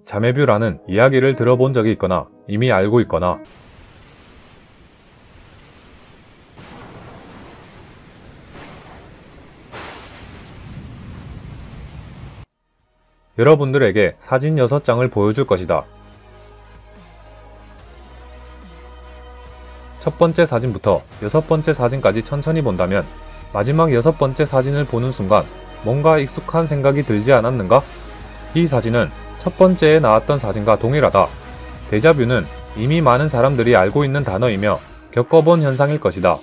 자매뷰라는 이야기를 들어본 적이 있거나 이미 알고 있거나 여러분들에게 사진 6장을 보여줄 것이다. 첫 번째 사진부터 6번째 사진까지 천천히 본다면 마지막 6번째 사진을 보는 순간 뭔가 익숙한 생각이 들지 않았는가? 이 사진은 첫 번째에 나왔던 사진과 동일하다. 데자뷰는 이미 많은 사람들이 알고 있는 단어이며 겪어본 현상일 것이다.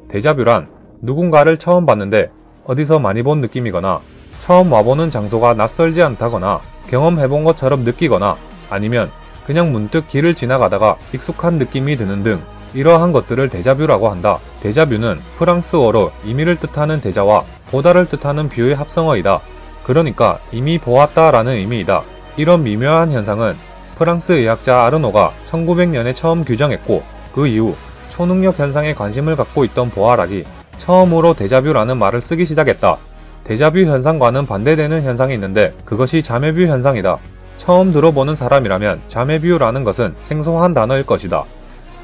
데자뷰란 누군가를 처음 봤는데 어디서 많이 본 느낌이거나 처음 와보는 장소가 낯설지 않다거나 경험해본 것처럼 느끼거나 아니면 그냥 문득 길을 지나가다가 익숙한 느낌이 드는 등 이러한 것들을 데자뷰라고 한다. 데자뷰는 프랑스어로 이미를 뜻하는 데자와 보다를 뜻하는 뷰의 합성어이다. 그러니까 이미 보았다 라는 의미이다. 이런 미묘한 현상은 프랑스 의학자 아르노가 1900년에 처음 규정했고 그 이후 초능력 현상에 관심을 갖고 있던 보아락이 처음으로 데자뷰라는 말을 쓰기 시작했다. 데자뷰 현상과는 반대되는 현상이 있는데 그것이 자매뷰 현상이다. 처음 들어보는 사람이라면 자매뷰라는 것은 생소한 단어일 것이다.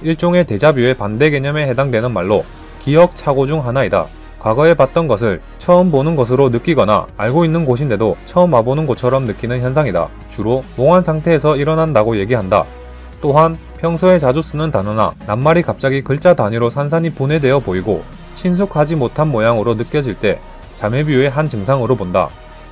일종의 데자뷰의 반대 개념에 해당되는 말로 기억 착오 중 하나이다. 과거에 봤던 것을 처음 보는 것으로 느끼거나 알고 있는 곳인데도 처음 와보는 곳처럼 느끼는 현상이다. 주로 몽환 상태에서 일어난다고 얘기한다. 또한 평소에 자주 쓰는 단어나 낱말이 갑자기 글자 단위로 산산이 분해되어 보이고 친숙하지 못한 모양으로 느껴질 때 자매뷰의 한 증상으로 본다.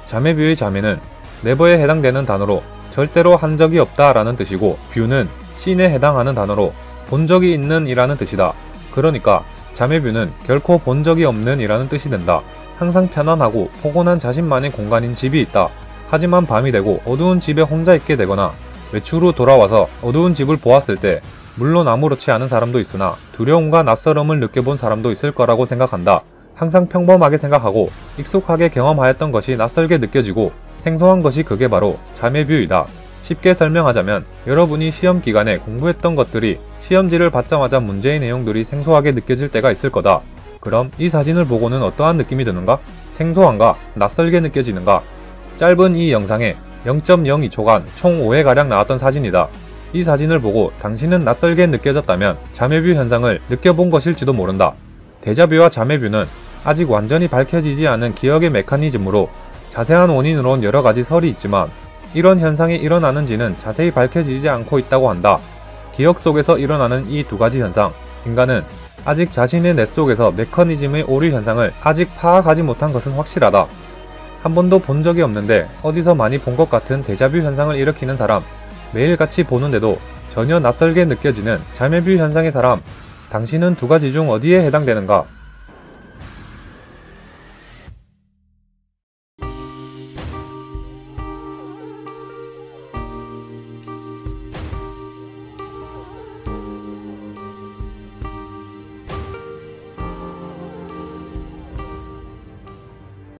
자매뷰의 자매는 네버에 해당되는 단어로 절대로 한 적이 없다 라는 뜻이고 뷰는 씬에 해당하는 단어로 본 적이 있는 이라는 뜻이다. 그러니까 자매뷰는 결코 본 적이 없는 이라는 뜻이 된다. 항상 편안하고 포근한 자신만의 공간인 집이 있다. 하지만 밤이 되고 어두운 집에 혼자 있게 되거나 외출 후 돌아와서 어두운 집을 보았을 때 물론 아무렇지 않은 사람도 있으나 두려움과 낯설음을 느껴본 사람도 있을 거라고 생각한다. 항상 평범하게 생각하고 익숙하게 경험하였던 것이 낯설게 느껴지고 생소한 것이 그게 바로 자매뷰이다. 쉽게 설명하자면 여러분이 시험 기간에 공부했던 것들이 시험지를 받자마자 문제의 내용들이 생소하게 느껴질 때가 있을 거다. 그럼 이 사진을 보고는 어떠한 느낌이 드는가? 생소한가? 낯설게 느껴지는가? 짧은 이 영상에 0.02초간 총 5회가량 나왔던 사진이다. 이 사진을 보고 당신은 낯설게 느껴졌다면 자매뷰 현상을 느껴본 것일지도 모른다. 데자뷰와 자매뷰는 아직 완전히 밝혀지지 않은 기억의 메커니즘으로 자세한 원인으론 여러가지 설이 있지만 이런 현상이 일어나는지는 자세히 밝혀지지 않고 있다고 한다. 기억 속에서 일어나는 이 두 가지 현상, 인간은 아직 자신의 뇌 속에서 메커니즘의 오류 현상을 아직 파악하지 못한 것은 확실하다. 한 번도 본 적이 없는데 어디서 많이 본 것 같은 데자뷰 현상을 일으키는 사람, 매일같이 보는데도 전혀 낯설게 느껴지는 자매뷰 현상의 사람, 당신은 두 가지 중 어디에 해당되는가?